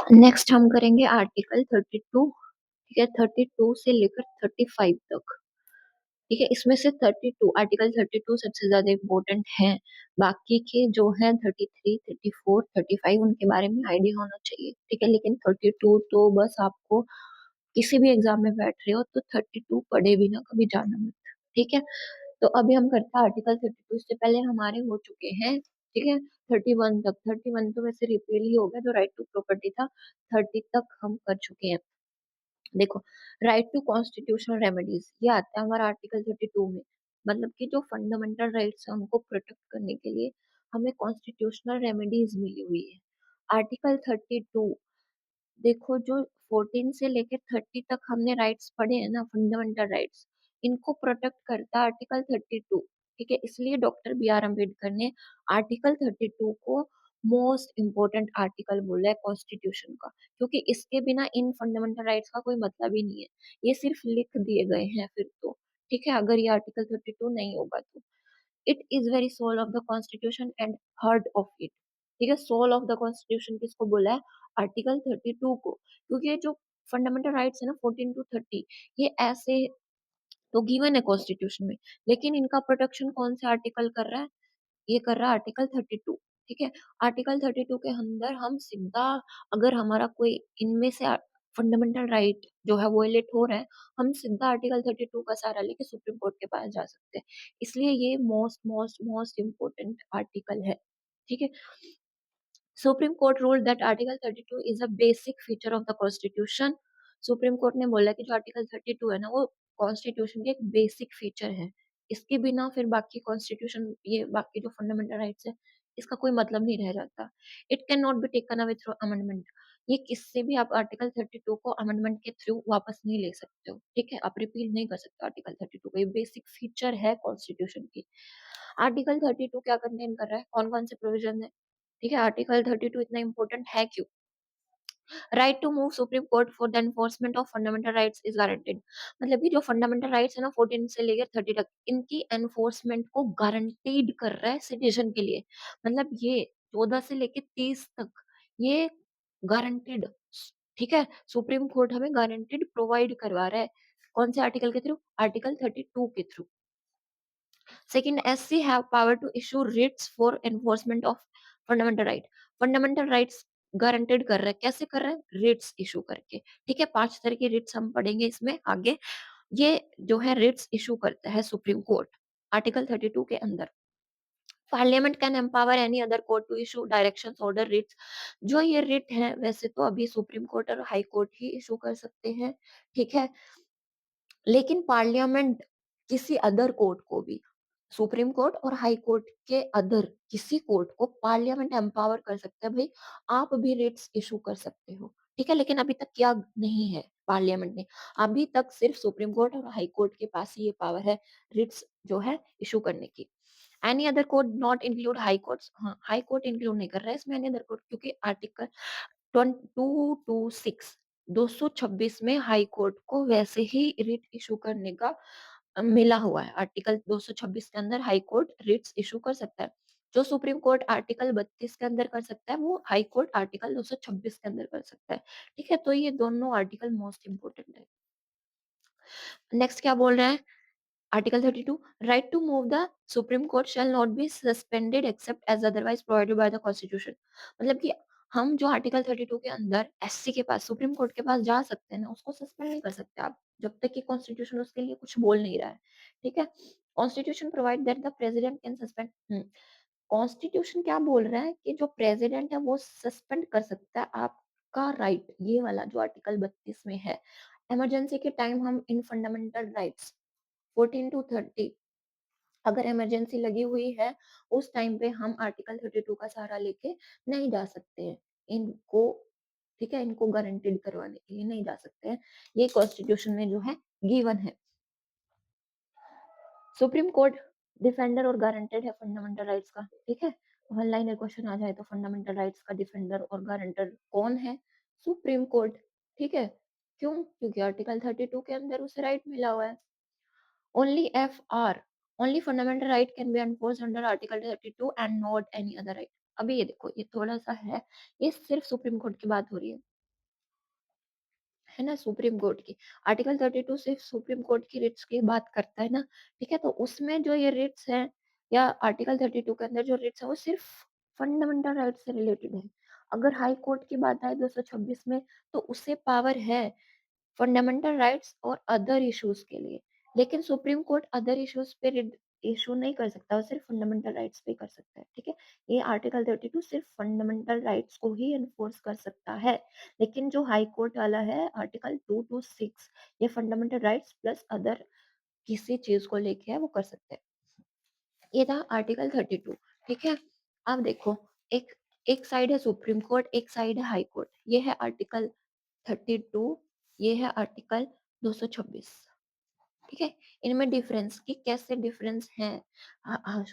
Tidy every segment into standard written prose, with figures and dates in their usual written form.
Next हम करेंगे article 32। ठीक है, 32 से लेकर 35 तक। ठीक है, इसमें से 32 आर्टिकल 32 सबसे ज्यादा इम्पोर्टेंट है। बाकी के जो है 33, 34, 35 उनके बारे में आइडिया होना चाहिए। ठीक है, लेकिन 32 तो बस आपको किसी भी एग्जाम में बैठ रहे हो तो 32 पढ़े बिना कभी जाना मत। ठीक है, तो अभी हम करते हैं आर्टिकल 32। इससे पहले हमारे हो चुके हैं। ठीक है, 31 तक। 31 तो वैसे रिपील ही हो गया, जो राइट टू प्रॉपर्टी था 30 तक हम कर चुके हैं। देखो, राइट टू कॉन्स्टिट्यूशनल रेमेडीज ये आता है हमारा आर्टिकल 32 में। मतलब कि जो फंडामेंटल राइट्स है उनको प्रोटेक्ट करने के लिए हमें कॉन्स्टिट्यूशनल रेमेडीज मिली हुई है। आर्टिकल 32, देखो जो 14 से लेकर 30 तक हमने राइट्स पढ़े हैं ना, फंडामेंटल राइट्स, इनको प्रोटेक्ट करता है आर्टिकल 32। ठीक है, इसलिए डॉक्टर बी आर अम्बेडकर ने आर्टिकल 32 को मोस्ट इम्पोर्टेंट आर्टिकल बोला है कॉन्स्टिट्यूशन का, क्योंकि इसके बिना इन फंडामेंटल राइट्स का कोई मतलब ही नहीं है। ये सिर्फ लिख दिए गए हैं फिर तो। ठीक है, अगर ये आर्टिकल 32 नहीं होगा तो it is very soul of the constitution and heart of it. ठीक है, सोल ऑफ द कॉन्स्टिट्यूशन किसको बोला है? आर्टिकल 32 को। क्योंकि ये जो फंडामेंटल राइट्स है ना 14 टू 30, ये ऐसे तो गिवन है कॉन्स्टिट्यूशन में, लेकिन इनका प्रोटेक्शन कौन से आर्टिकल कर रहा है? ये कर रहा है आर्टिकल 32। ठीक है, आर्टिकल 32 के अंदर हम सीधा, अगर हमारा कोई इनमें से फंडामेंटल राइट जो है वो इलेक्ट हो रहा है, हम सीधा आर्टिकल 32 का सहारा लेके सुप्रीम कोर्ट के पास जा सकते हैं। इसलिए ये most most most important article है। ठीक है, supreme court ruled that article 32 is a basic feature of the constitution. Supreme court ने बोला कि जो आर्टिकल 32 है ना वो कॉन्स्टिट्यूशन के एक बेसिक फीचर है। इसके बिना फिर बाकी कॉन्स्टिट्यूशन, ये बाकी जो फंडामेंटल राइट्स है, इसका कोई मतलब नहीं रह जाता। It can not be taken away through amendment. ये किससे भी आप आर्टिकल 32 को अमेंडमेंट के थ्रू वापस नहीं ले सकते हो। ठीक है, आप रिपील नहीं कर सकते आर्टिकल 32 को, ये बेसिक फीचर है कॉन्स्टिट्यूशन की। आर्टिकल 32 क्या कंटेन कर रहा है, कौन कौन से प्रोविजन है? ठीक है, आर्टिकल 32 इतना इंपॉर्टेंट है क्यों? Right to move Supreme Court for the enforcement of fundamental rights is guaranteed. मतलब कि जो फंडामेंटल राइट्स है ना 14 से लेकर 30 तक, इनकी एनफोर्समेंट को गारंटीड कर रहा है सिटीजन के लिए। मतलब ये 14 से लेकर 30 तक ये गारंटीड। ठीक है, सुप्रीम कोर्ट हमें गारंटीड प्रोवाइड करवा रहा है। कौन से आर्टिकल के थ्रू? आर्टिकल 32 के through. Second, SC have power to issue writs for enforcement of fundamental right. Fundamental rights guaranteed कर रहा है, कैसे कर रहा है? रिट्स इशू करके। ठीक है, 5 तरह की रिट्स हम पढ़ेंगे इसमें आगे। ये जो है रिट्स इशू करता है सुप्रीम कोर्ट आर्टिकल 32 के अंदर। Parliament can empower any other court to issue directions, order, writs. जो ये रिट है वैसे तो अभी सुप्रीम कोर्ट और हाई कोर्ट ही इशू कर सकते हैं। ठीक है, लेकिन पार्लियामेंट किसी अदर कोर्ट को भी, सुप्रीम कोर्ट और हाई कोर्ट के अदर किसी कोर्ट को पार्लियामेंट एम्पावर कर सकता है, भाई आप भी रिट्स इशू कर सकते हो। ठीक है, लेकिन अभी तक किया नहीं है पार्लियामेंट ने। अभी तक सिर्फ सुप्रीम कोर्ट और हाई कोर्ट के पास ही ये पावर है रिट्स जो है इशू करने की। Any other court not include high courts. हाँ, हाई कोर्ट इंक्लूड नहीं कर रहा है इसमें एनी अदर कोर्ट, क्योंकि आर्टिकल 226 226 में हाई कोर्ट को वैसे ही रिट इशू करने का मिला हुआ है। आर्टिकल 226 के अंदर हाई कोर्ट रिट्स इशू कर सकता है। जो सुप्रीम कोर्ट आर्टिकल 32 के अंदर कर सकता है, वो हाई कोर्ट आर्टिकल 226 के अंदर कर सकता है। ठीक है, तो ये दोनों आर्टिकल मोस्ट इंपोर्टेंट है। नेक्स्ट क्या बोल रहा है? Article 32, right to move the Supreme Court shall not be suspended except as otherwise provided by the constitution. मतलब कि हम जो आर्टिकल 32 के अंदर एससी के पास, सुप्रीम कोर्ट के पास जा सकते हैं ना, उसको सस्पेंड नहीं कर सकते आप, जब तक कि कॉन्स्टिट्यूशन उसके लिए कुछ बोल नहीं रहा है। ठीक है, constitution provide that the president can suspend. Constitution क्या बोल रहा है कि जो प्रेसिडेंट है वो सस्पेंड कर सकता है आपका राइट, ये वाला जो आर्टिकल 32 में है। इमरजेंसी के टाइम हम इन फंडामेंटल राइट्स 14 टू 30, अगर इमरजेंसी लगी हुई है उस टाइम पे हम आर्टिकल 32 का सहारा लेके नहीं जा सकते हैं इनको। ठीक है, इनको गारंटेड करवाने के लिए नहीं जा सकते हैं, ये कॉन्स्टिट्यूशन में जो है गिवन है। सुप्रीम कोर्ट डिफेंडर और गारंटेड है फंडामेंटल राइट्स का। ठीक है, वन लाइनर क्वेश्चन आ जाए तो फंडामेंटल राइट्स का डिफेंडर और गारंटर कौन है? Supreme court. ठीक है, क्यों? क्योंकि आर्टिकल 32 के अंदर उसे राइट मिला हुआ है। Only FR, only fundamental right can be enforced under Article 32 and not any other right. अभी ये देखो, ये थोड़ा सा है, ये सिर्फ सुप्रीम कोर्ट की बात हो रही है। है ना सुप्रीम कोर्ट की। आर्टिकल 32 सिर्फ सुप्रीम कोर्ट की रिट्स की बात करता है ना, ठीक है? तो उसमें जो ये रिट्स हैं या आर्टिकल 32 के अंदर जो रिट्स है वो सिर्फ फंडामेंटल राइट्स से रिलेटेड है। अगर हाई कोर्ट की बात आए 226 में, तो उसे पावर है फंडामेंटल राइट्स और अदर इश्यूज के लिए। लेकिन सुप्रीम कोर्ट अदर इश्यूज पे इशू नहीं कर सकता, वो सिर्फ फंडामेंटल राइट्स पे कर सकता है, ठीक है? ये आर्टिकल 32 सिर्फ फंडामेंटल राइट्स को ही एनफोर्स कर सकता है। लेकिन जो हाई कोर्ट वाला है आर्टिकल 226, ये फंडामेंटल राइट्स प्लस अदर किसी चीज को लेके है वो कर सकते हैं। ये था आर्टिकल 32, ठीक है? अब देखो, एक एक साइड है सुप्रीम कोर्ट, एक साइड है हाई कोर्ट। ये है आर्टिकल 32, ये है आर्टिकल 226, ठीक है? इनमें डिफरेंस कि कैसे डिफरेंस है।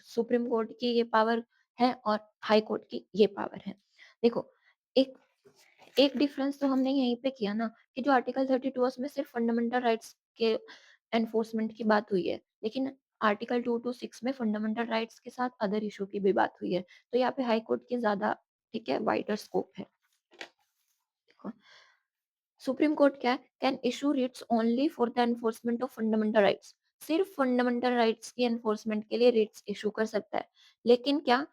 सुप्रीम कोर्ट की ये पावर है और हाई कोर्ट की ये पावर है। देखो, एक एक डिफरेंस तो हमने यहीं पे किया ना कि जो आर्टिकल 32 है उसमें सिर्फ फंडामेंटल राइट्स के एनफोर्समेंट की बात हुई है, लेकिन आर्टिकल 226 में फंडामेंटल राइट्स के साथ अदर इशू की भी बात हुई है। तो यहाँ पे हाई कोर्ट की ज्यादा, ठीक है, वाइडर स्कोप है। देखो, सुप्रीम कोर्ट क्या है, can issue Ritz only for the enforcement of fundamental rights. सिर्फ फंडामेंटल राइट्स की एनफोर्समेंट के लिए रिट्स इशू कर सकता है। लेकिन क्या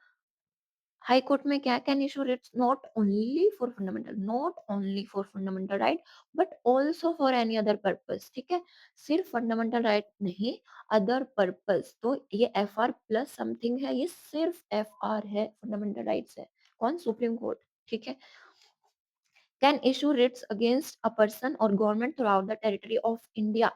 हाई कोर्ट में क्या, can issue writs not only for fundamental right but also for any other purpose, ठीक है? सिर्फ फंडामेंटल राइट नहीं, अदर पर्पस। तो ये एफ आर प्लस समथिंग है, ये सिर्फ एफ आर है, फंडामेंटल राइट्स है। कौन? सुप्रीम कोर्ट, ठीक है? Can issue writs against a person और government throughout the territory of India.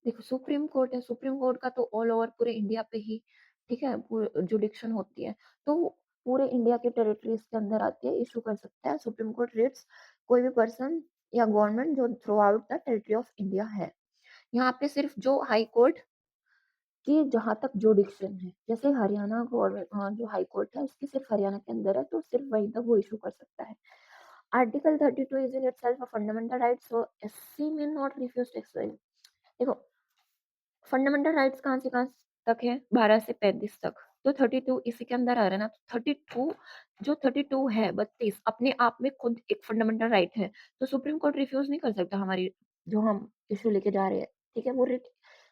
देखो, सुप्रीम कोर्ट है, सुप्रीम कोर्ट का तो ऑल ओवर पूरे इंडिया पे ही, ठीक है, जुडिक्शन होती है। तो पूरे इंडिया के टेरिटरीज के अंदर आती है, इशू कर सकता है सुप्रीम कोर्ट रिट्स कोई भी पर्सन या गवर्नमेंट जो through out the territory of India है। यहाँ पे सिर्फ जो हाई कोर्ट की जहां तक जुडिक्शन है, जैसे हरियाणा गवर्नमेंट, हाँ, जो हाई कोर्ट है उसकी सिर्फ हरियाणा के अंदर है, तो सिर्फ वहीं तक वो इशू कर सकता है। Article 32 is in itself a fundamental right, so SC may not refuse to exercise. देखो, फंडामेंटल राइट्स कहाँ से कहाँ तक है? 12 से 35 तक। तो 32 इसी के अंदर आ रहा है ना। 32, जो 32 है 32 अपने आप में खुद एक फंडामेंटल राइट है। तो सुप्रीम कोर्ट रिफ्यूज नहीं कर सकता हमारी जो हम इशू लेके जा रहे हैं, ठीक है? वो रिट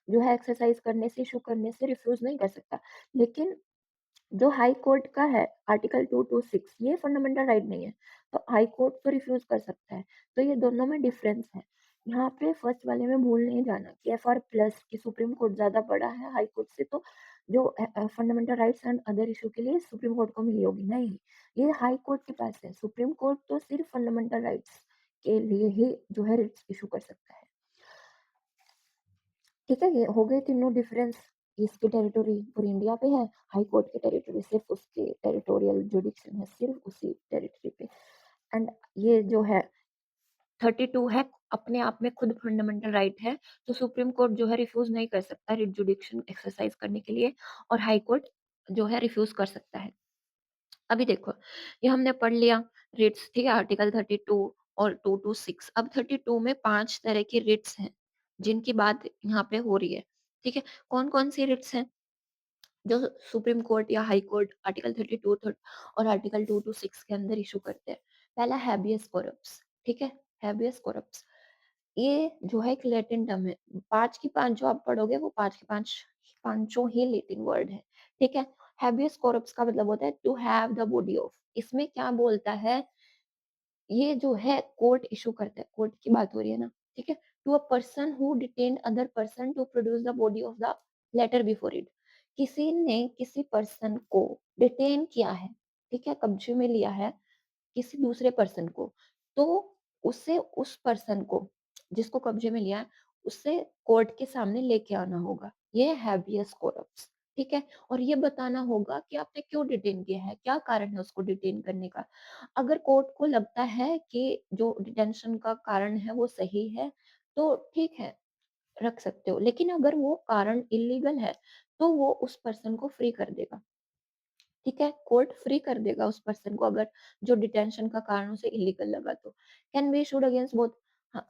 जो है एक्सरसाइज करने से, इशू करने से रिफ्यूज नहीं कर सकता। लेकिन जो हाई कोर्ट का है आर्टिकल 226, ये फंडामेंटल राइट नहीं है, तो हाई कोर्ट तो रिफ्यूज कर सकता है। तो ये दोनों में डिफरेंस है। यहाँ पे फर्स्ट वाले में भूल नहीं जाना कि एफ आर प्लस की सुप्रीम कोर्ट ज्यादा बड़ा है हाई कोर्ट से, तो जो fundamental rights and other issue के लिए सुप्रीम कोर्ट को मिली होगी नहीं, ये हाई कोर्ट के पास है। सुप्रीम कोर्ट तो सिर्फ फंडामेंटल राइट्स के लिए ही जो है रिट्स इशू कर सकता है, ठीक है? ये हो गए तीनों डिफरेंस। इसकी टेरिटोरी पूरी इंडिया पे है, हाई कोर्ट की टेरिटोरी सिर्फ उसके टेरिटोरियल जुडिक्शन है सिर्फ उसी टेरिटरी पे। एंड ये जो है 32 है, अपने आप में खुद फंडामेंटल राइट है, तो सुप्रीम कोर्ट जो है रिफ्यूज नहीं कर सकता रिट जुडिक्शन एक्सरसाइज करने के लिए, और हाई कोर्ट जो है रिफ्यूज कर सकता है। अभी देखो, ये हमने पढ़ लिया रिट्स, ठीक है, आर्टिकल 32 और 226। अब 32 में 5 तरह की रिट्स हैं जिनकी बात यहाँ पे हो रही है, ठीक है? कौन कौन सी रिट्स हैं जो सुप्रीम कोर्ट या हाई कोर्ट आर्टिकल 32 और आर्टिकल 226 के अंदर इशू करते हैं? पहला हैबियस कॉर्पस, ठीक है? हैबियस कॉर्पस ये जो है एक लैटिन टर्म है। 5 की 5 जो आप पढ़ोगे वो 5 की 5 पांचों ही लैटिन वर्ड है, ठीक है? हैबियस कॉर्पस का मतलब होता है to have the body of. इसमें क्या बोलता है, ये जो है कोर्ट इशू करता है, कोर्ट की बात हो रही है ना, ठीक है? To a person who detained other person to produce the body of the latter before it. किसी ने किसी पर्सन को डिटेन किया है, ठीक है, कब्जे में लिया है किसी दूसरे पर्सन को, तो उसे उस पर्सन को जिसको कब्जे में लिया है उसे कोर्ट के सामने लेके आना होगा। ये हैबियस कॉर्पस, ठीक है? और ये बताना होगा कि आपने क्यों डिटेन किया है, क्या कारण है उसको डिटेन करने का। अगर कोर्ट को लगता है कि जो डिटेंशन का कारण है वो सही है, तो ठीक है, रख सकते हो। लेकिन अगर वो कारण इलीगल है, तो वो उस पर्सन को फ्री कर देगा, ठीक है? कोर्ट फ्री कर देगा उस पर्सन को अगर जो डिटेंशन का कारण उसे इलीगल लगा तो। Can be issued against both. हाँ,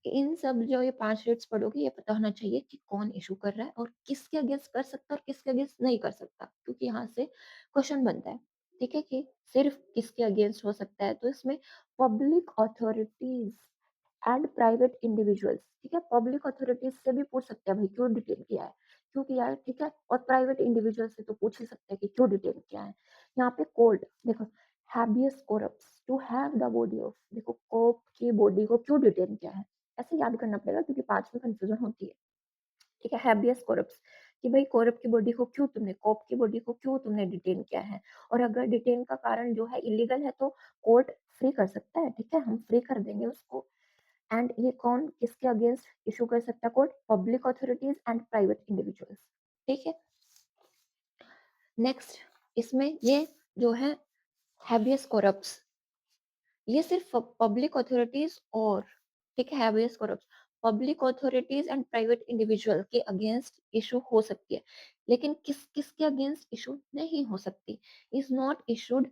इन सब जो ये 5 रेट्स पढ़ोगे ये पता होना चाहिए कि कौन इश्यू कर रहा है और किसके अगेंस्ट कर सकता है और किसके अगेंस्ट नहीं कर सकता, क्योंकि यहाँ से क्वेश्चन बनता है, ठीक है? कि सिर्फ किसके अगेंस्ट हो सकता है, तो इसमें public authorities and private individuals, ठीक है, पब्लिक अथॉरिटीज से भी पूछ सकते हैं भाई क्यों डिटेन किया है, क्यों किया है, ठीक है, और प्राइवेट इंडिविजुअल से तो पूछ ही सकते हैं कि क्यों डिटेन किया है। यहाँ पे कोर्ट देखो, habeas corpus to have the body of, देखो कोप की बॉडी को क्यों डिटेन किया है, ऐसे याद करना पड़ेगा क्योंकि पांच में कंफ्यूजन होती है, ठीक है, हैबियस कोरप्स कि भाई कोरप की बॉडी को क्यों तुमने, कोप की बॉडी को क्यों तुमने डिटेन किया है, और अगर डिटेन का कारण जो है इलीगल है तो कोर्ट फ्री कर सकता है, ठीक है, हम फ्री कर देंगे उसको। एंड ये कौन किसके अगेंस्ट इशू कर सकता है court, public authorities and private individuals, ठीक है। नेक्स्ट इसमें ये जो है हैबियस कॉर्पस, ये सिर्फ पब्लिक अथॉरिटीज और, ठीक है, habeas corpus public authorities and private individual के अगेंस्ट इशू हो सकती है, लेकिन किस किसके अगेंस्ट इशू नहीं हो सकती, इज नॉट इशूड,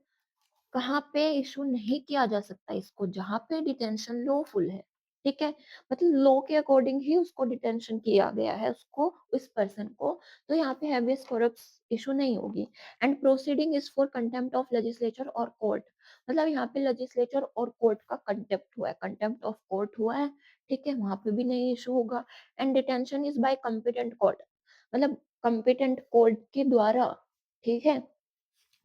कहाँ पे इशू नहीं किया जा सकता इसको, जहां पे डिटेंशन लॉफुल है, ठीक है, मतलब लॉ के अकॉर्डिंग ही उसको डिटेंशन किया गया है, उसको उस पर्सन को, तो यहाँ पे हैबियस कॉर्पस इशू नहीं होगी। And proceeding is for contempt of legislature और कोर्ट, मतलब यहाँ पे लेजिस्लेचर और कोर्ट का कंटेम्प्ट हुआ है, कंटेम्प्ट ऑफ कोर्ट हुआ है, ठीक है, वहां पे भी नहीं इशू होगा। And detention is by competent court, मतलब कॉम्पिटेंट कोर्ट के द्वारा, ठीक है,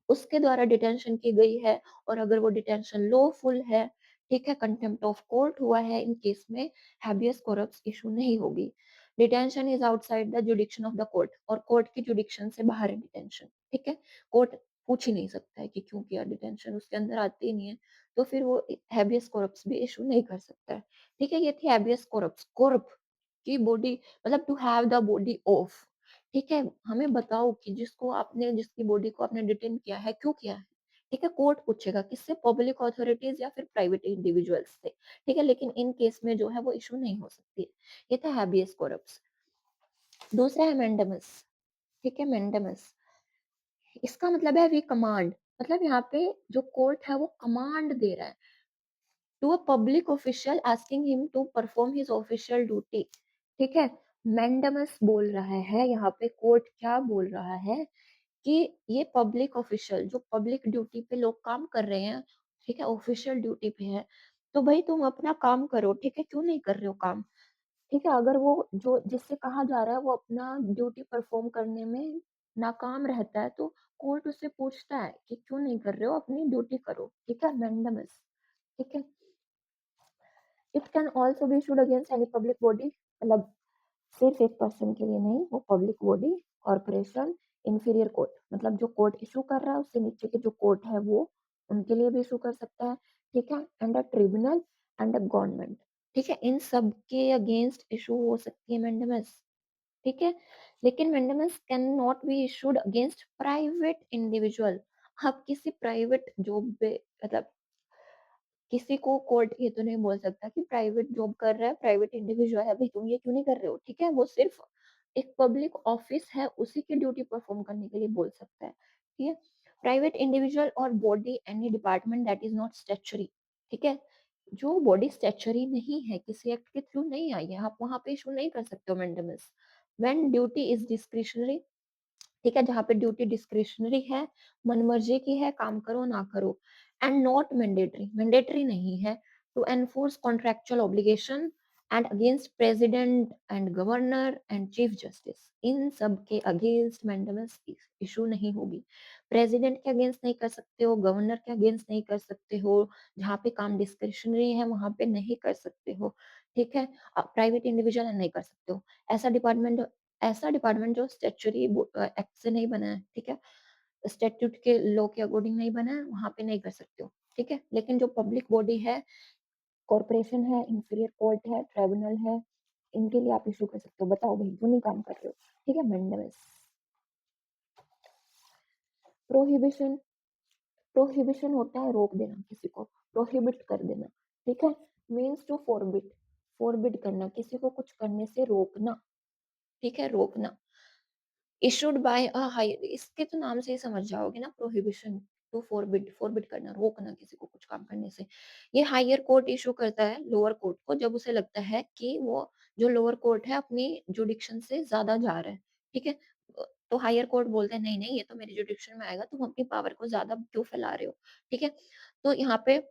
उसके द्वारा डिटेंशन की गई है, और अगर वो डिटेंशन लॉफुल है, ठीक है, कंटेम्प्ट ऑफ कोर्ट हुआ है, इन केस में हैबियस कॉर्पस इशू नहीं होगी। Detention is outside the जुडिक्शन of the court, और कोर्ट की जुडिक्शन से बाहर है डिटेंशन, ठीक है, कोर्ट पूछ ही नहीं सकता है कि क्यों किया डिटेंशन, उसके अंदर आती ही नहीं है, तो फिर वो हैबियस कॉर्पस भी इशू नहीं कर सकता है, ठीक है। ये थी हैबियस कॉर्पस, कॉर्प की बॉडी, मतलब to have the body of, ठीक है, हमें बताओ कि जिसको आपने, जिसकी बॉडी को आपने डिटेन किया है, क्यों किया है, ठीक है, कोर्ट पूछेगा किससे, पब्लिक अथॉरिटीज या फिर प्राइवेट इंडिविजुअल्स से, ठीक है, लेकिन इन केस में जो है वो इशू नहीं हो सकती है। ये था हैबियस कॉर्पस। दूसरा है मेंडेमस, ठीक है, मेंडेमस, इसका मतलब है वी कमांड, मतलब यहाँ पे जो कोर्ट है वो कमांड दे रहा है to a public official asking him to perform his official duty, ठीक है, मेंडेमस बोल रहा है, यहाँ पे कोर्ट क्या बोल रहा है कि ये पब्लिक ऑफिशियल, जो पब्लिक ड्यूटी पे लोग काम कर रहे हैं, ठीक है, ऑफिशियल ड्यूटी पे है, तो भाई तुम अपना काम करो, ठीक है, क्यों नहीं कर रहे हो काम, ठीक है, अगर वो जो जिससे कहा जा रहा है वो अपना ड्यूटी परफॉर्म करने में नाकाम रहता है, तो कोर्ट उससे पूछता है कि क्यों नहीं कर रहे हो, अपनी ड्यूटी करो, ठीक है, मैंडेमस, ठीक है। It can also be issued against any public body, मतलब सिर्फ एक पर्सन के लिए नहीं, वो public body, corporation, inferior court, मतलब जो कोर्ट इशू कर रहा है उससे नीचे के जो कोर्ट है वो, उनके लिए भी इशू कर सकता है, ठीक है, and a tribunal and a government, ठीक है, इन सब के अगेंस्ट इशू हो सकती है मैंडेमस, ठीक है, लेकिन mandamus can not be issued against private individual. आप किसी प्राइवेट जॉब पे, मतलब किसी को कोर्ट ये तो नहीं बोल सकता कि प्राइवेट जॉब कर रहा है, प्राइवेट इंडिविजुअल है, भाई तुम ये क्यों नहीं कर रहे हो, ठीक है, वो सिर्फ एक पब्लिक ऑफिस है, उसी की ड्यूटी परफॉर्म करने के लिए बोल सकता है, ठीक है। प्राइवेट इंडिविजुअल और body any department that is not statutory, ठीक है, जो बॉडी स्टेचुरी नहीं है, किसी एक्ट के थ्रू नहीं आई है, आप वहां पे इशू नहीं कर सकते हो mandamus. When duty is discretionary, ठीक है, जहाँ पे ड्यूटी डिस्क्रिशनरी है, मनमर्जी की है, काम करो ना करो, एंड नॉट मैंडेटरी, मैंडेटरी नहीं है, to enforce contractual obligation and against president and governor and chief justice, इन सब के अगेंस्ट मैंडेमस इशू नहीं होगी। प्रेसिडेंट के अगेंस्ट नहीं कर सकते हो, गवर्नर के अगेंस्ट नहीं कर सकते हो, जहाँ पे काम डिस्क्रिशनरी है वहां पे नहीं कर सकते हो, ठीक है, प्राइवेट इंडिविजुअल नहीं कर सकते हो, ऐसा डिपार्टमेंट, ऐसा डिपार्टमेंट जो स्टेचुरी एक्ट से नहीं बना है, ठीक है, स्टेट्यूट के लॉ के अकॉर्डिंग नहीं बना है, वहां पे नहीं कर सकते हो, ठीक है, लेकिन जो पब्लिक बॉडी है, कॉर्पोरेशन है, इंफीरियर कोर्ट है, ट्राइब्यूनल है, इनके लिए आप इशू कर सकते हो, बताओ भाई क्यों नहीं काम कर रहे हो, ठीक है, मैंडेमस। प्रोहिबिशन, प्रोहिबिशन होता है रोक देना किसी को, प्रोहिबिट कर देना, ठीक है, मीन्स टू फॉरबिड, फॉरबिड करना, किसी को कुछ करने से रोकना, ठीक है, रोकना। इशूड बाय अ हाई, इसके तो नाम से ही समझ जाओगे ना, प्रोहिबिशन, टू फॉरबिड, फॉरबिड करना, रोकना किसी को कुछ काम करने से। ये हायर कोर्ट इशू करता है लोअर कोर्ट को, जब उसे लगता है कि वो जो लोअर कोर्ट है अपनी जुडिक्शन से ज्यादा जा रहा है, ठीक है, तो हायर कोर्ट बोलते हैं नहीं नहीं ये तो मेरी जुडिक्शन में आएगा, तुम अपनी पावर को ज्यादा क्यों फैला रहे हो, ठीक है, तो यहाँ पे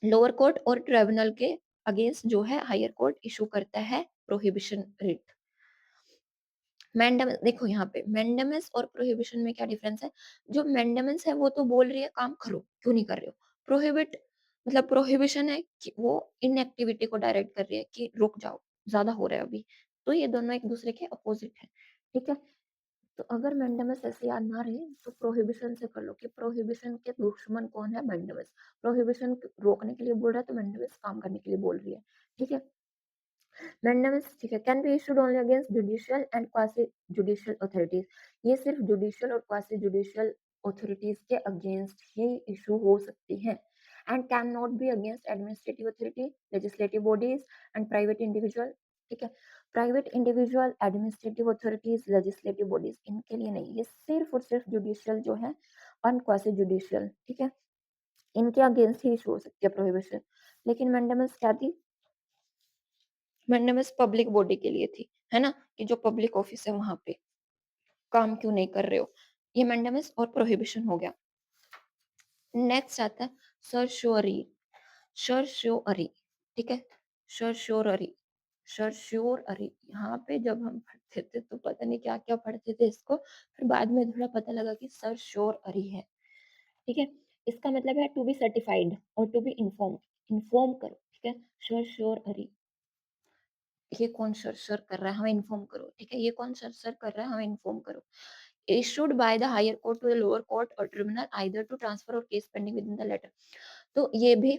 लोअर कोर्ट और ट्रिब्यूनल के अगेंस्ट जो है हायर कोर्ट इशू करता है प्रोहिबिशन रिट। मैंडेमस देखो यहाँ पे मैंडेमस और प्रोहिबिशन में क्या डिफरेंस है? जो मैंडेमस है वो तो बोल रही है काम करो, क्यों नहीं कर रहे हो? प्रोहिबिट मतलब प्रोहिबिशन है कि वो इनएक्टिविटी को डायरेक्ट कर रही है कि रुक जाओ, ज़्यादा हो रहा है अभी। तो ये दोनों एक दूसरे के अपोजिट है, ठीक है? तो अगर मैंडेमस ऐसे याद ना रहे तो प्रोहिबिशन से कर लो कि प्रोहिबिशन के दुश्मन कौन है? मैंडेमस। प्रोहिबिशन रोकने के लिए बोल रहा है तो मैंडेमस काम करने के लिए बोल रही है, ठीक है? मैंडेमस ठीक है, can be issued only against judicial and quasi judicial authorities. ये सिर्फ जुडिशियल और क्वासी जुडिशियल अथॉरिटीज के अगेंस्ट ही इशू हो सकती है and can not be against administrative authority, legislative bodies and private individual, ठीक है? Private individual, administrative authorities, legislative bodies इनके लिए नहीं, ये सिर्फ और सिर्फ जुडिशियल जो है और क्वासी जुडिशियल, ठीक है, इनके अगेंस्ट ही इशू हो सकती है प्रोहिबिशन। लेकिन मैंडेमस क्या थी? मैंडेमस पब्लिक बॉडी के लिए थी, है ना? कि जो पब्लिक ऑफिस है वहां पे काम क्यों नहीं कर रहे हो? ये मैंडेमस और प्रोहिबिशन हो गया। नेक्स्ट आता है सर्श्योरी। सर्श्योरी, ठीक है? सर्श्योरी, सर्श्योरी। यहाँ पे जब हम पढ़ते थे तो पता नहीं क्या क्या पढ़ते थे इसको, फिर बाद में थोड़ा पता लगा कि सर्श्योरी है, ठीक है? इसका मतलब है टू बी सर्टिफाइड और टू बी इन्फॉर्म, इन्फॉर्म करो, ठीक है? सर्श्योरी, ये कौन सर कर रहा है हमें इन्फॉर्म करो, ठीक है? ये कौन सर कर रहा है हमें इन्फॉर्म करो। Issued by the higher court to the lower court और ट्रिब्यूनल आइदर टू ट्रांसफर और case pending within the latter. तो ये भी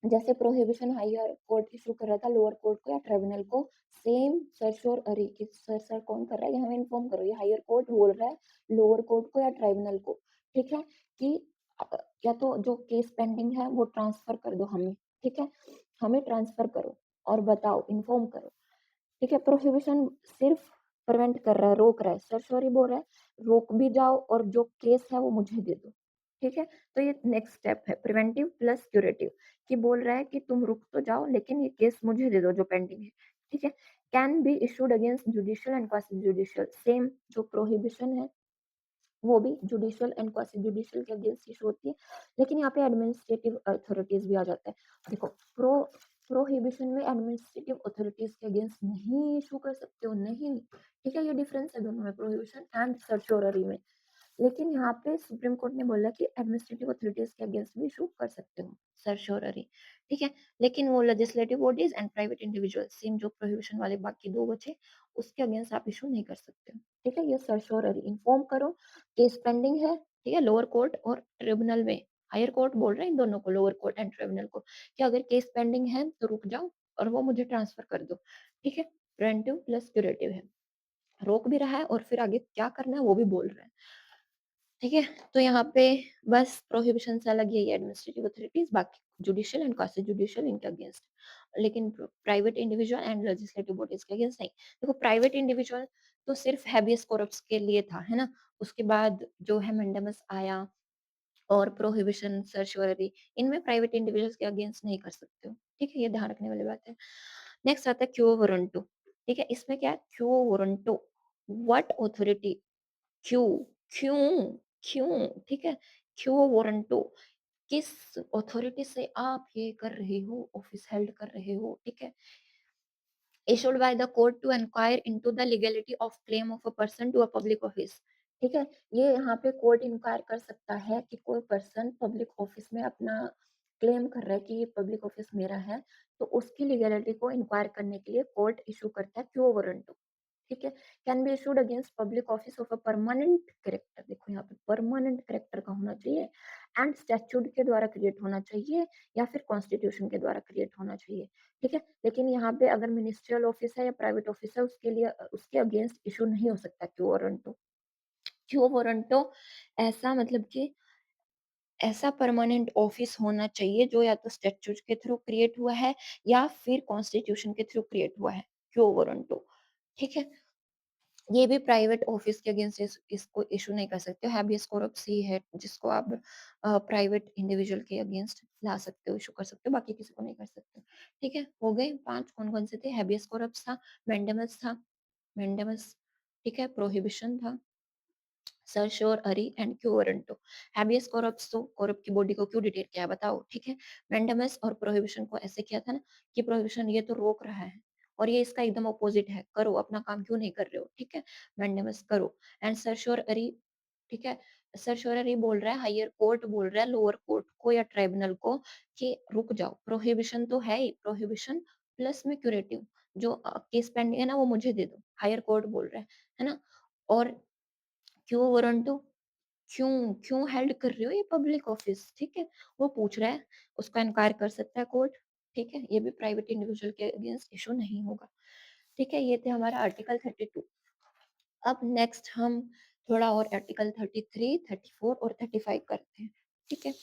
जैसे प्रोहिबिशन हायर कोर्ट इशू कर रहा था लोअर कोर्ट को या ट्रिब्यूनल को, सेम सर्च और अरी कि सर कौन कर रहा है ये हमें इन्फॉर्म करो। ये हायर कोर्ट बोल रहा है लोअर कोर्ट को या ट्रिब्यूनल को, ठीक है? कि या तो जो केस पेंडिंग है वो ट्रांसफर कर दो हमें, ठीक है? हमें ट्रांसफर करो और बताओ, इन्फॉर्म करो, ठीक है? प्रोहिबिशन सिर्फ प्रिवेंट कर रहा है, रोक रहा है। सर्सोरी बोल रहा है रोक भी जाओ और जो केस है वो मुझे दे दो, ठीक है? तो ये नेक्स्ट स्टेप है प्रिवेंटिव प्लस क्यूरेटिव, कि बोल रहा है कि तुम रुक तो जाओ लेकिन ये केस मुझे दे दो जो पेंडिंग है, ठीक है? Can be issued against judicial and quasi judicial, same जो प्रोहिबिशन है वो भी जुडिशियल एंड क्वासी जुडिशियल के अगेंस्ट इशू होती है, लेकिन यहाँ पे एडमिनिस्ट्रेटिव अथॉरिटीज भी आ जाता है। देखो प्रोहिबिशन में एडमिनिस्ट्रेटिव अथॉरिटीज के अगेंस्ट नहीं इशू कर सकते हो, नहीं, ठीक है? ये डिफरेंस है दोनों में, प्रोहिबिशन एंड सर्चोररी में। लेकिन यहाँ पे सुप्रीम कोर्ट ने बोला कि एडमिनिस्ट्रेटिव अथॉरिटीज के अगेंस्ट भी इशू कर सकते हो सर्चोररी, ठीक है? लेकिन वो legislative bodies and private individual, same जो प्रोहिबिशन वाले बाकी दो बचे, उसके अगेंस्ट आप इशू नहीं कर सकते हो, ठीक है? ये सर्चोररी, इन्फॉर्म करो केस पेंडिंग है, ठीक है? लोअर कोर्ट और ट्रिब्यूनल में, हायर कोर्ट बोल रहे हैं इन दोनों को, लोअर कोर्ट एंड ट्रिब्यूनल को, कि अगर केस पेंडिंग है तो रुक जाओ और वो मुझे ट्रांसफर कर दो, ठीक है? प्रिवेंटिव प्लस क्यूरेटिव है, रोक भी रहा है और फिर आगे क्या करना है वो भी बोल रहा है, ठीक है? तो यहाँ पे बस प्रोहिबिशन से अलग यही एडमिनिस्ट्रेटिव अथॉरिटीज, बाकी जुडिशियल एंड क्वासी जुडिशियल इनके अगेंस्ट, लेकिन private individual and legislative bodies के अगेंस्ट नहीं। देखो प्राइवेट इंडिविजुअल तो सिर्फ हैबियस कॉर्पस के लिए था, है ना? उसके बाद जो है मैंडेमस आया और प्रोहिबिशन सर्चुअरी, इनमें प्राइवेट इंडिविजुअल्स के अगेंस्ट नहीं कर सकते हो, ठीक है? ये ध्यान रखने वाली बात है। नेक्स्ट आता है क्यो वारंटो, ठीक है? इसमें क्या है क्यो वारंटो, व्हाट ऑथोरिटी, क्यों, क्यों, क्यों, ठीक है? क्यो वारंटो, किस अथॉरिटी से आप ये कर रहे हो, ऑफिस हेल्ड कर रहे हो, ठीक है? issued by the court to inquire into the legality of claim of a person to a public office, ठीक है? ये यहाँ पे कोर्ट इंक्वायर कर सकता है कि कोई पर्सन पब्लिक ऑफिस में अपना क्लेम कर रहा है कि ये पब्लिक ऑफिस मेरा है, तो उसकी लीगैलिटी को इंक्वायर करने के लिए कोर्ट इशू करता है क्यो वारंट, ठीक है? Can be issued against public office of a permanent character, देखो यहाँ पे परमानेंट कैरेक्टर का होना चाहिए एंड स्टैट्यूट के द्वारा क्रिएट होना चाहिए या फिर कॉन्स्टिट्यूशन के द्वारा क्रिएट होना चाहिए, ठीक है? लेकिन यहाँ पे अगर मिनिस्ट्रियल ऑफिस है या प्राइवेट ऑफिस है उसके लिए उसके अगेंस्ट इशू नहीं हो सकता क्यू वारंटो। क्यू वारंटो ऐसा मतलब कि ऐसा परमानेंट ऑफिस होना चाहिए जो या तो स्टैट्यूट के थ्रू क्रिएट हुआ है या फिर कॉन्स्टिट्यूशन के थ्रू क्रिएट हुआ है, क्यू वारंटो, ठीक है? ये भी प्राइवेट ऑफिस के अगेंस्ट इसको इशू नहीं कर सकते हो। हैबियस कॉर्पस ही है जिसको आप प्राइवेट इंडिविजुअल के अगेंस्ट ला सकते हो, इशू कर सकते हो, बाकी किसी को नहीं कर सकते हो, ठीक है? हो गए 5, कौन-कौन से थे? हैबियस कॉर्पस था, मैंडेमस था, मैंडेमस, ठीक है? प्रोहिबिशन था, सर्श्योर अरी and quo warranto. Habeas corpus तो कॉर्प की बॉडी को क्यों डिटेक्ट किया है बताओ, ठीक है। मैंडेमस और प्रोहिबिशन को ऐसे किया था ना कि प्रोहिबिशन ये तो रोक रहा है और ये इसका एकदम अपोजिट है, करो अपना काम क्यों नहीं कर रहे हो, ठीक है। मैंडेमस करो। एंड सर्श्योर अरी, ठीक है। सर्श्योर अरी बोल रहा है, हायर कोर्ट बोल रहा है लोअर कोर्ट को या ट्राइब्यूनल को कि रुक जाओ, प्रोहिबिशन तो है ही, प्रोहिबिशन प्लस में क्यूरेटिव, जो केस पेंडिंग है ना वो मुझे दे दो, हायर कोर्ट बोल रहा है ना। और क्यों वारंटो, क्यों क्यों हेल्ड कर रहे हो ये पब्लिक ऑफिस, ठीक है। वो पूछ रहा है, उसका इनकार कर सकता है कोर्ट, ठीक है। ये भी प्राइवेट इंडिविजुअल के अगेंस्ट इशू नहीं होगा, ठीक है। ये थे हमारा आर्टिकल 32। अब नेक्स्ट हम थोड़ा और आर्टिकल 33, 34 और 35 करते हैं, ठीक है।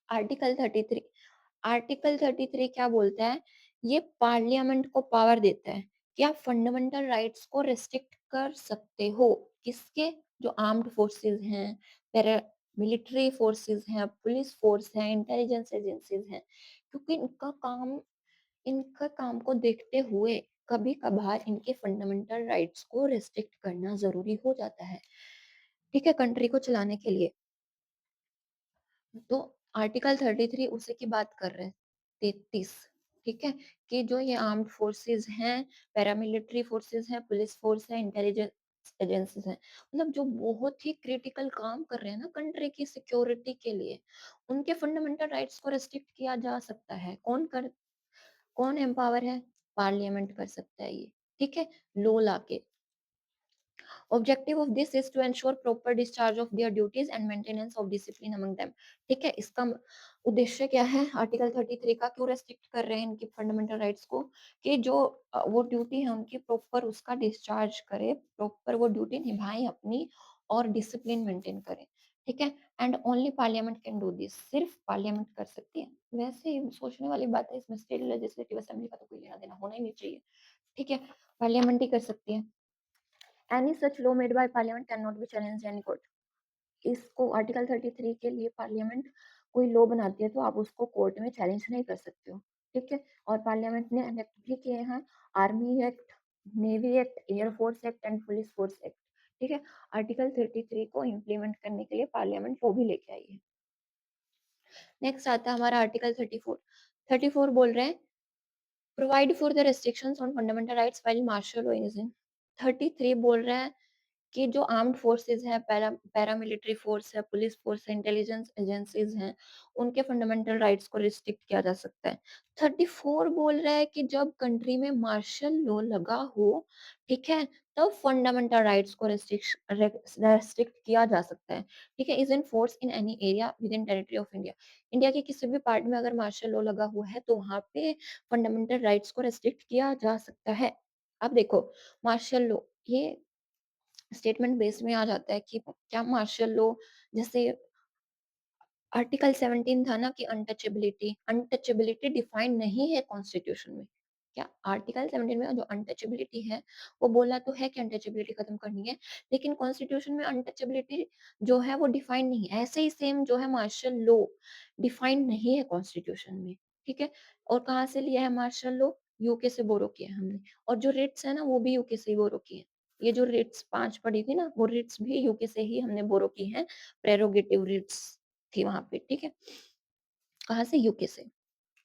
आर्टिकल 33, आर्टिकल 33 क्या बोलता है, ये पार्लियामेंट को पावर देता है कि आप फंडामेंटल राइट्स को रिस्ट्रिक्ट कर सकते हो। किसके, जो आर्म्ड फोर्सेस हैं, पैरा मिलिट्री फोर्सेस हैं, पुलिस फोर्स है, इंटेलिजेंस एजेंसीज हैं, क्योंकि इनका काम को देखते हुए कभी कभार इनके फंडामेंटल राइट्स को रिस्ट्रिक्ट करना जरूरी हो जाता है, ठीक है, कंट्री को चलाने के लिए। तो आर्टिकल 33 उसी की बात कर रहे हैं, 33, ठीक है। कि जो ये आर्म्ड फोर्सेस हैं, पैरामिलिट्री फोर्सेस हैं, पुलिस फोर्स है, इंटेलिजेंस एजेंसीज हैं, मतलब जो बहुत ही क्रिटिकल काम कर रहे हैं ना कंट्री की सिक्योरिटी के लिए, उनके फंडामेंटल राइट्स को रेस्ट्रिक्ट किया जा सकता है। कौन एम्पावर है, पार्लियामेंट कर सकता है ये, ठीक है, लो लाके। Objective of this is to ensure proper discharge of their duties and maintenance of discipline among them, ठीक है। इसका उद्देश्य क्या है, आर्टिकल 33 का क्यों रेस्ट्रिक्ट कर रहे हैं इनकी फंडामेंटल राइट्स को, कि जो वो ड्यूटी है उनकी प्रॉपर उसका डिस्चार्ज करे, प्रॉपर वो ड्यूटी निभाएं अपनी और डिसिप्लिन मेंटेन करें, ठीक है। And only parliament can do this, सिर्फ पार्लियामेंट कर सकती है। वैसे ही सोचने वाली बात है, इसमें स्टेट लेजिस्लेटिव असेंबली का तो कोई लेना देना होना ही नहीं चाहिए, ठीक है, पार्लियामेंट ही कर सकती है। Any such law made by parliament cannot be challenged in any court. इसको आर्टिकल 33 के लिए पार्लियामेंट कोई लॉ बनाती है तो आप उसको कोर्ट में चैलेंज नहीं कर सकते हो, ठीक है। और पार्लियामेंट ने एनेक्ट भी किए हैं army act, navy act, air force act and police force act, ठीक है। आर्टिकल 33 को इम्प्लीमेंट करने के लिए पार्लियामेंट वो भी लेके आई है। नेक्स्ट आता है हमारा आर्टिकल 34। 34 बोल रहे हैं, provide for the restrictions on fundamental rights while martial law is in. 33 बोल रहे हैं कि जो आर्म्ड फोर्सेस हैं, पैरामिलिट्री फोर्स है, पुलिस फोर्स है, इंटेलिजेंस एजेंसीज हैं, उनके फंडामेंटल राइट्स को रिस्ट्रिक्ट किया जा सकता है। 34 बोल रहा है कि जब कंट्री में मार्शल लॉ लगा हो, ठीक है, तब फंडामेंटल राइट्स को रेस्ट्रिक्ट किया जा सकता है, ठीक है। Is in force in any area with in territory of India. India के किसी भी पार्ट में अगर मार्शल लॉ लगा हुआ है तो वहां पे फंडामेंटल राइट्स को रेस्ट्रिक्ट किया जा सकता है। अब देखो, मार्शल लॉ ये स्टेटमेंट बेस में आ जाता है कि क्या मार्शल लॉ, जैसे आर्टिकल 17 था ना कि अनटचेबिलिटी, अनटचेबिलिटी डिफाइन नहीं है कॉन्स्टिट्यूशन में। क्या आर्टिकल 17 में जो अनटचेबिलिटी है वो बोला तो है कि अनटचेबिलिटी खत्म करनी है, लेकिन कॉन्स्टिट्यूशन में अनटचेबिलिटी जो है वो डिफाइन नहीं है। ऐसे ही सेम जो है मार्शल लॉ डिफाइंड नहीं है कॉन्स्टिट्यूशन में, ठीक है। और कहाँ से लिया है मार्शल लॉ, यूके से बोरो किया है हमने। और जो रिट्स है ना वो भी यूके से ही बोरो की है। ये जो रिट्स 5 पढ़ी थी ना वो रिट्स भी यूके से ही हमने बोरो की है, प्रेरोगेटिव रिट्स थी वहां पे, ठीक है। कहाँ से, यूके से।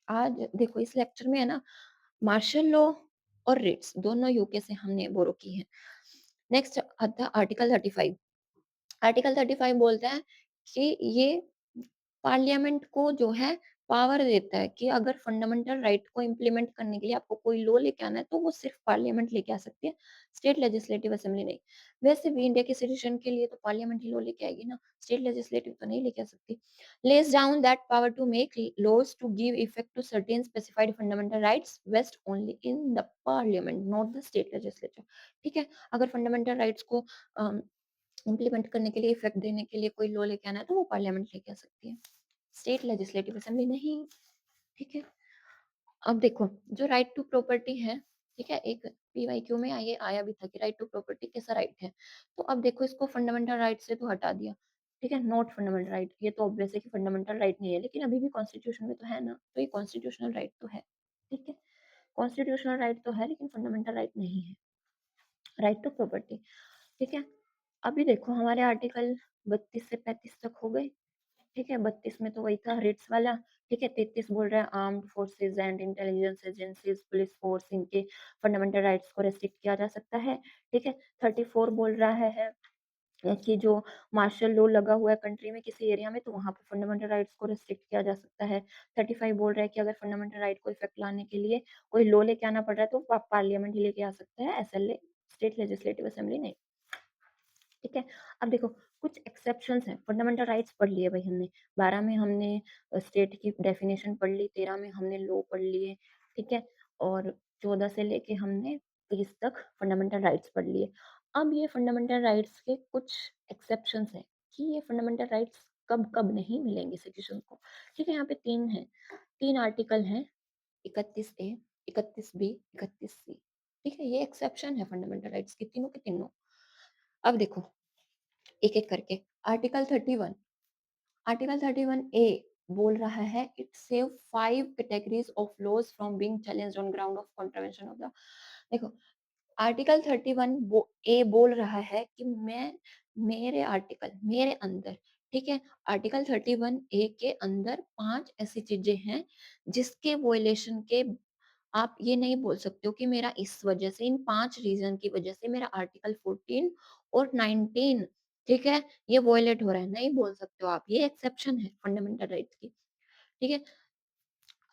आज देखो इस लेक्चर में है ना, मार्शल लॉ और रिट्स दोनों यूके से हमने बोरो की है। नेक्स्ट आता है आर्टिकल 35। आर्टिकल 35 बोलता है कि ये पार्लियामेंट को जो है पावर देता है कि अगर फंडामेंटल राइट को इम्प्लीमेंट करने के लिए आपको कोई लॉ लेके आना है तो वो सिर्फ पार्लियामेंट लेके आ सकती है, स्टेट लेजिस्लेटिव असेंबली नहीं। वैसे भी इंडिया के सिटीजन के लिए तो पार्लियामेंट ही लॉ लेके आएगी ना, स्टेट लेजिस्लेटिव तो नहीं लेके आ सकती। Lays down that power to make laws to give effect to certain specified fundamental rights vest only in the parliament not the state legislature, ठीक है। अगर फंडामेंटल राइट्स को इम्प्लीमेंट करने के लिए, इफेक्ट देने के लिए कोई लॉ लेके आना है तो वो पार्लियामेंट लेके आ सकती है, स्टेट लेजिस्लेटिव असेंबली नहीं, ठीक है। अब देखो, जो राइट टू प्रॉपर्टी है, ठीक है, एक पीवाईक्यू में आया आया भी था कि राइट टू प्रॉपर्टी कैसा राइट है। तो अब देखो इसको फंडामेंटल राइट से तो हटा दिया, ठीक है, नॉट फंडामेंटल राइट, ये तो ऑब्वियस है कि फंडामेंटल राइट नहीं है, लेकिन अभी भी कॉन्स्टिट्यूशन में तो है ना, तो ये कॉन्स्टिट्यूशनल राइट तो है, ठीक है। कॉन्स्टिट्यूशनल राइट तो है लेकिन फंडामेंटल राइट नहीं है, राइट टू प्रॉपर्टी, ठीक है। अभी देखो हमारे आर्टिकल 32 से 35 तक हो गए, ठीक है। 32 में तो वही था रेट्स वाला, ठीक है। 33 बोल रहा है armed forces and intelligence agencies, police force, इनके फंडामेंटल राइट्स को रेस्ट्रिक्ट किया जा सकता है, ठीक है। 34 बोल रहा है कि जो मार्शल लॉ लगा हुआ है कंट्री में किसी एरिया में, तो वहां पे फंडामेंटल राइट्स को रेस्ट्रिक्ट किया जा सकता है। 35 बोल रहा है कि अगर फंडामेंटल राइट को इफेक्ट लाने के लिए कोई लॉ लेके आना पड़ रहा है तो पार्लियामेंट ही लेके आ सकता है, एसएलए, स्टेट लेजिस्लेटिव असेंबली नहीं, ठीक है। अब देखो कुछ एक्सेप्शंस हैं, फंडामेंटल राइट्स पढ़ लिए भाई हमने, 12 में हमने स्टेट की डेफिनेशन पढ़ ली, 13 में हमने लॉ पढ़ लिए, ठीक है। और 14 से लेके हमने 30 तक फंडामेंटल राइट्स पढ़ लिए। अब ये फंडामेंटल राइट्स के कुछ एक्सेप्शंस हैं कि ये फंडामेंटल राइट्स कब कब नहीं मिलेंगे सिटीजन को, ठीक है। यहाँ पे तीन है, तीन आर्टिकल हैं, 31A, 31B, 31C, ठीक है। ये एक्सेप्शन है फंडामेंटल राइट्स की, तीनों के तीनों। अब देखो एक एक करके, आर्टिकल 31, आर्टिकल 31A बोल रहा है it save 5 categories of laws from being challenged on ground of contravention of the, देखो आर्टिकल 31 ए बोल रहा है कि मैं, मेरे आर्टिकल मेरे अंदर, ठीक है, आर्टिकल 31A के अंदर 5 ऐसी चीजें हैं जिसके वोलेशन के आप ये नहीं बोल सकते हो कि मेरा इस वजह से, इन 5 रीजन की वजह से मेरा आर्टिकल 14 और 19, ठीक है, ये वोलेट हो रहा है, नहीं बोल सकते हो आप, ये एक्सेप्शन है फंडामेंटल राइट की, ठीक है।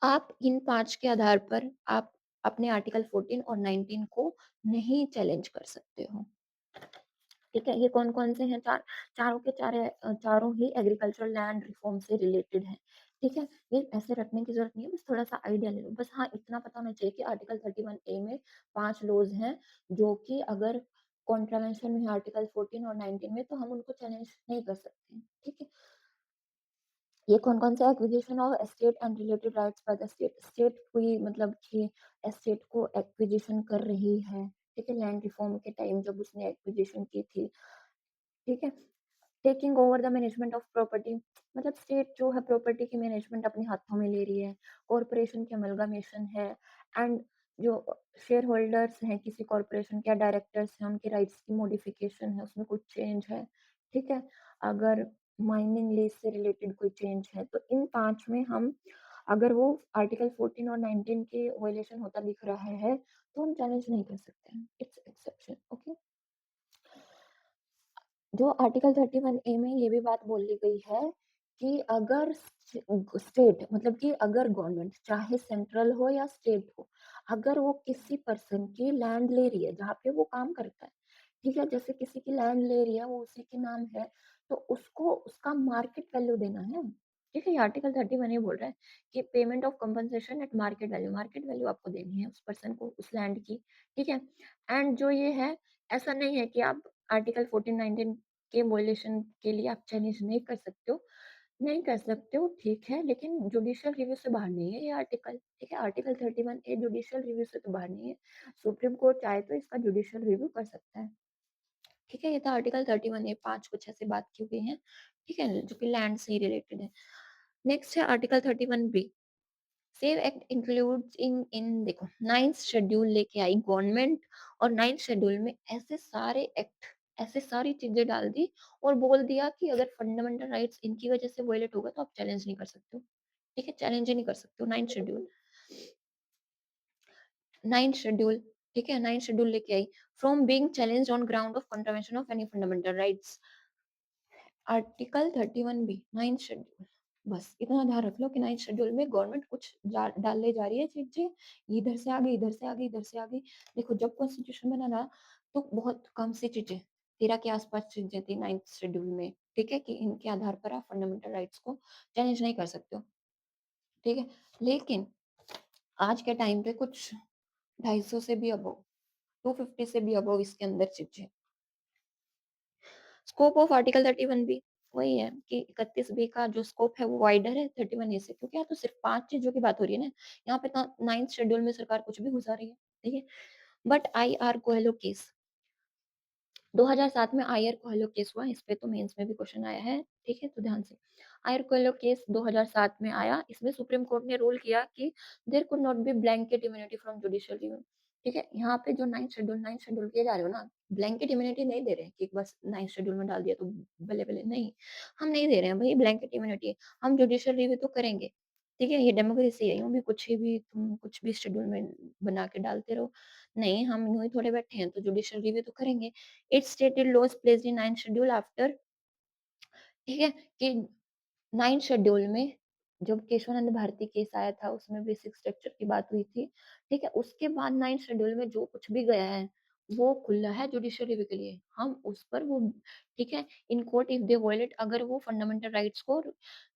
आप इन 5 के आधार पर आप अपने आर्टिकल 14 और 19 को नहीं चैलेंज कर सकते हो, ठीक है। ये कौन कौन से हैं, चारों के चारों ही एग्रीकल्चरल लैंड रिफॉर्म से रिलेटेड हैं, ठीक है। ये ऐसे रखने की जरूरत नहीं है, बस थोड़ा सा आइडिया ले लो, बस हाँ इतना पता होना चाहिए कि आर्टिकल 31A में 5 लॉज हैं जो कि अगर कॉन्ट्रावेंशन में आर्टिकल 14 और 19 में, तो हम उनको चैलेंज नहीं कर सकते, ठीक है। ये कौन-कौन से acquisition of estate and related rights by the state, state कोई मतलब कि एस्टेट को एक्विजिशन कर रही है, ठीक है, लैंड रिफॉर्म के टाइम जब उसने एक्विजिशन की थी, ठीक है। Taking over the management of property, मतलब स्टेट जो है प्रॉपर्टी की मैनेजमेंट अपने हाथों में ले रही है, कॉरपोरेशन की अमलगामेशन है, एंड जो शेयर होल्डर्स हैं किसी कॉरपोरेशन के या डायरेक्टर्स हैं उनके राइट्स की मॉडिफिकेशन है, उसमें कुछ चेंज है, ठीक है। अगर माइनिंग लीज से रिलेटेड कोई चेंज है, तो इन 5 में हम, अगर वो आर्टिकल 14 और 19 के वायलेशन होता दिख रहा है तो हम चैलेंज नहीं कर सकते हैं, इट्स एक्सेप्शन, ओके। जो आर्टिकल 31A में ये भी बात बोली गई है कि अगर स्टेट, मतलब कि अगर गवर्नमेंट चाहे सेंट्रल हो या स्टेट हो, अगर वो किसी पर्सन की लैंड ले रही है जहाँ पे वो काम करता है, ठीक है, जैसे किसी की लैंड ले रही है वो उसी के नाम है, तो उसको उसका मार्केट वैल्यू देना है, ठीक है। ये आर्टिकल 31 ये बोल रहा है कि payment of compensation eight market value, market value आपको देनी है उस पर्सन को उस लैंड की, ठीक है। एंड जो ये है, ऐसा नहीं है कि आप आर्टिकल 14-19 के वॉयलेशन के लिए आप चैलेंज नहीं कर सकते हो, नहीं कर सकते हो, ठीक है, लेकिन जुडिशियल रिव्यू से बाहर नहीं है ये आर्टिकल, ठीक है। आर्टिकल 31A जुडिशियल रिव्यू से तो बाहर नहीं है, सुप्रीम कोर्ट चाहे तो इसका जुडिशियल रिव्यू कर सकता है, ठीक है। ये था आर्टिकल 31A, 5 कुछ ऐसे बात की हुई है, ठीक है, जो कि लैंड से ही रिलेटेड है। नेक्स्ट है article 31B, save act includes in देखो 9th शेड्यूल लेके आई गवर्नमेंट, और 9th शेड्यूल में ऐसे सारे एक्ट, ऐसे सारी चीजें डाल दी और बोल दिया कि अगर फंडामेंटल राइट्स इनकी वजह से वायलेट होगा तो आप चैलेंज नहीं कर सकते हो, ठीक है, चैलेंज ही नहीं कर सकते हो। 9th शेड्यूल, 9th शेड्यूल, ठीक है, 9th शेड्यूल लेके आई, from being challenged on ground of contravention of any fundamental rights, article 31B, 9th schedule, बस इतना ध्यान रख लो कि 9th शेड्यूल में गवर्नमेंट कुछ डालने जा रही है चीजें, इधर से आ गई, इधर से आ गई, इधर से आ गई। देखो जब कॉन्स्टिट्यूशन बना ना, तो बहुत कम सी चीजें, 13 के आसपास चीजें थी 9th शेड्यूल में, ठीक है, कि इनके आधार पर आप फंडामेंटल राइट्स को चैलेंज नहीं कर सकते हो, ठीक है। लेकिन आज के टाइम पे कुछ 250 से भी अबव, 250 से भी अबव इसके अंदर चीजें। स्कोप ऑफ आर्टिकल 31B वही है कि 31B का जो स्कोप है वो वाइडर है 31A से, क्योंकि यहाँ तो सिर्फ 5 चीजों की बात हो रही है ना, यहाँ पे तो 9th शेड्यूल में सरकार कुछ भी घुसा रही है, ठीक है। बट IR कोहेलो केस 2007 में आयर कोहेलो केस हुआ, इस पे तो मेंस में भी क्वेश्चन आया है, ठीक है, तो ध्यान से। आयर कोहेलो केस 2007 में आया, इसमें सुप्रीम कोर्ट ने रूल किया कि there could not be blanket immunity from judicial review, ठीक है? यहाँ पे जो 9th शेड्यूल किए जा रहे हो ना, ब्लैंकेट इम्यूनिटी नहीं दे रहे हैं कि बस 9th शेड्यूल में डाल दिया तो बल्ले-बल्ले नहीं, हम नहीं दे रहे हैं भई ब्लैंकेट इम्यूनिटी। हम जुडिशियल रिव्यू तो करेंगे, ठीक है? ये डेमोक्रेसी है, यूँ भी कुछ भी तुम कुछ भी शेड्यूल में बना के डालते रहो। नहीं, हम यूँ ही थोड़े बैठे हैं, तो जुडिशियल रिव्यू तो करेंगे। It's stated laws placed in 9th schedule after, ठीक है? कि 9th शेड्यूल में जब केशवानंद भारती केस आया था, उसमें बेसिक स्ट्रक्चर की बात हुई थी, ठीक है? उसके बाद 9th शेड्यूल में जो कुछ भी गया है, वो खुला है जुडिशियल रिव्यू के लिए। हम उस पर वो, ठीक है? In court if they violate, अगर वो फंडामेंटल राइट्स को,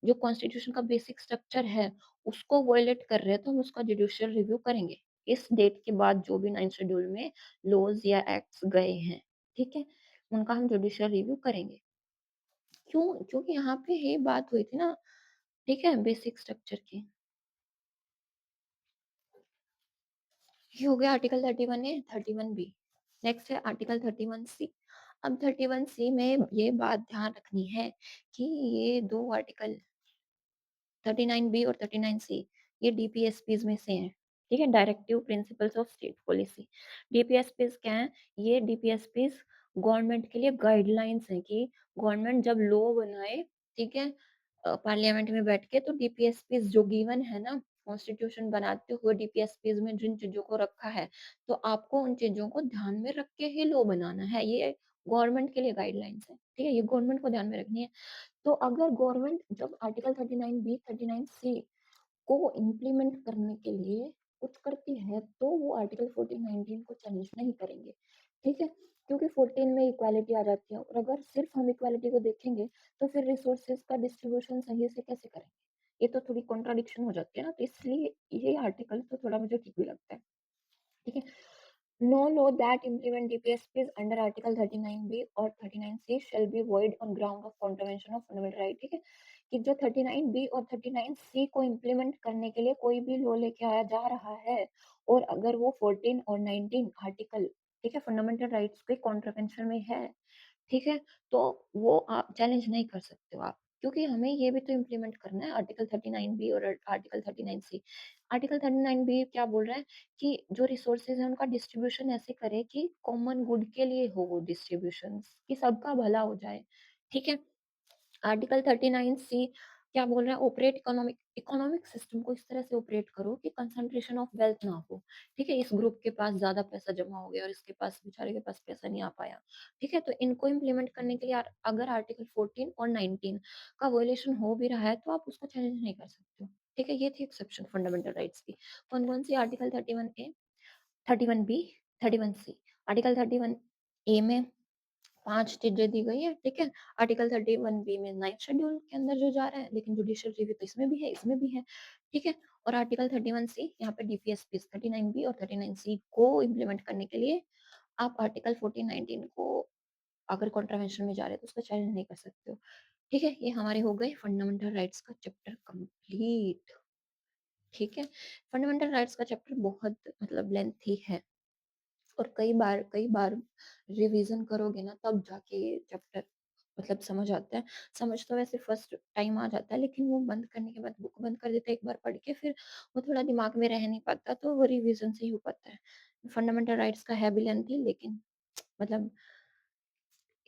जो कॉन्स्टिट्यूशन का बेसिक स्ट्रक्चर है, उसको वायलेट कर रहे हैं, तो हम उसका जुडिशियल रिव्यू करेंगे। इस डेट के बाद जो भी 9th शेड्यूल में लॉज़ या एक्ट्स गए हैं, ठीक है? उनका हम जुडिशियल रिव्यू करेंगे। क्यों? क्योंकि यहाँ पे ये बात हुई थी ना, ठीक है, बेसिक स्ट्रक्चर की। ये हो गया आर्टिकल 31 ए, 31 बी। नेक्स्ट है आर्टिकल 31 सी। अब 31 सी में ये बात ध्यान रखनी है कि ये 2 आर्टिकल 39 बी और 39 सी, ये डीपीएसपीज़ में से हैं, ठीक है? Directive principles of state policy. DPSPs क्या हैं? ये डीपीएसपीज़ गवर्नमेंट के लिए गाइडलाइंस हैं कि गवर्नमेंट जब लॉ बनाए, ठीक है? पार्लियामेंट में बैठ के, तो डीपीएसपीज़ जो गिवन है ना, कॉन्स्टिट्यूशन बनाते हुए डीपीएसपीज़ में जिन चीज़ों को रखा है, तो आपको उन चीज़ों को ध्यान में रख के ही लॉ बनाना है। ये गवर्नमेंट के लिए गाइडलाइंस है, ठीक है? ये गवर्नमेंट को ध्यान में रखनी है। तो अगर गवर्नमेंट जब आर्टिकल 39 बी, 39 सी को इम्प्लीमेंट करने के लिए कुछ करती है, तो वो आर्टिकल 14, 19 को चैलेंज नहीं करेंगे, ठीक है? क्योंकि 14 में इक्वालिटी आ जाती है, और अगर सिर्फ हम इक्वालिटी को देखेंगे, तो फिर रिसोर्सेज का डिस्ट्रीब्यूशन सही से कैसे करेंगे? ये तो थोड़ी कॉन्ट्राडिक्शन हो जाती है ना, तो इसलिए ये आर्टिकल तो थोड़ा मुझे ठीक भी लगता है, ठीक है? No law that implement DPSPs under Article 39B or 39C shall be void on ground of contravention of fundamental right, ठीक है? कि जो 39B और 39C को इम्प्लीमेंट करने के लिए कोई भी लॉ लेके आया जा रहा है, और अगर वो 14 और 19 आर्टिकल, ठीक है, फंडामेंटल राइट्स के कॉन्ट्रवेंशन में है, ठीक है? तो वो आप चैलेंज नहीं कर सकते हो आप, क्योंकि हमें ये भी तो इम्प्लीमेंट करना है आर्टिकल 39 बी और आर्टिकल 39 सी। आर्टिकल 39 बी क्या बोल रहा है कि जो रिसोर्सेज़ हैं उनका डिस्ट्रीब्यूशन ऐसे करें कि कॉमन गुड के लिए हो वो डिस्ट्रीब्यूशंस, कि सबका भला हो जाए, ठीक है? आर्टिकल 39 सी क्या बोल रहा है? ऑपरेट इकोनॉमिक इकोनॉमिक सिस्टम को इस तरह से ऑपरेट करो कि कंसंट्रेशन ऑफ वेल्थ ना हो, ठीक है? इस ग्रुप के पास ज़्यादा पैसा जमा हो गया और इसके पास, बेचारे के पास पैसा नहीं आ पाया, ठीक है? तो इनको इम्प्लीमेंट करने के लिए अगर आर्टिकल 14 और 19 का वायलेशन हो भी रहा है, तो आप उसको चैलेंज नहीं कर सकते हो, ठीक है? ये थी एक्सेप्शन फंडामेंटल राइट्स की। कौन-कौन सी? आर्टिकल 31 ए, 31 बी, 31 सी। आर्टिकल 31 ए में 5 चीज़ें दी गई है, ठीक है? आर्टिकल 31 बी में 9th शेड्यूल के अंदर जो जा रहा है, लेकिन जुडिशियल रिव्यू तो इसमें भी है, इसमें भी है, ठीक है? और आर्टिकल 31 सी, यहाँ पे डीपीएसपीस 39 बी और 39 सी को इम्प्लीमेंट करने के लिए आप आर्टिकल 14, 19 को अगर कॉन्ट्रावेंशन में जा रहे हैं, तो उसको चैलेंज नहीं कर सकते हो, ठीक है? ये हमारे हो गए फंडामेंटल राइट्स का चैप्टर कंप्लीट, ठीक है? फंडामेंटल राइट्स का चैप्टर बहुत मतलब लेंथी है, और कई बार रिवीजन करोगे ना, तब जाके ये चैप्टर मतलब समझ आता है। समझ तो वैसे फर्स्ट टाइम आ जाता है, लेकिन वो बंद करने के बाद, बुक बंद कर देते हैं एक बार पढ़ के, फिर वो थोड़ा दिमाग में रह नहीं पाता, तो वो रिवीजन से ही हो पाता है। फंडामेंटल राइट्स का है भी लेंथी, लेकिन मतलब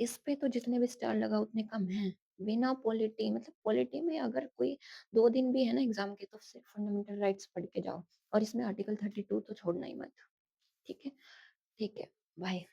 इस पे तो जितने भी स्टार लगा उतने कम हैं। बिना पॉलिटी, मतलब पॉलिटी में अगर कोई 2 दिन भी है ना एग्ज़ाम के, तो सिर्फ फंडामेंटल राइट्स पढ़ के जाओ, और इसमें आर्टिकल 32 तो छोड़ना ही मत। ठीक है? ठीक है। बाय।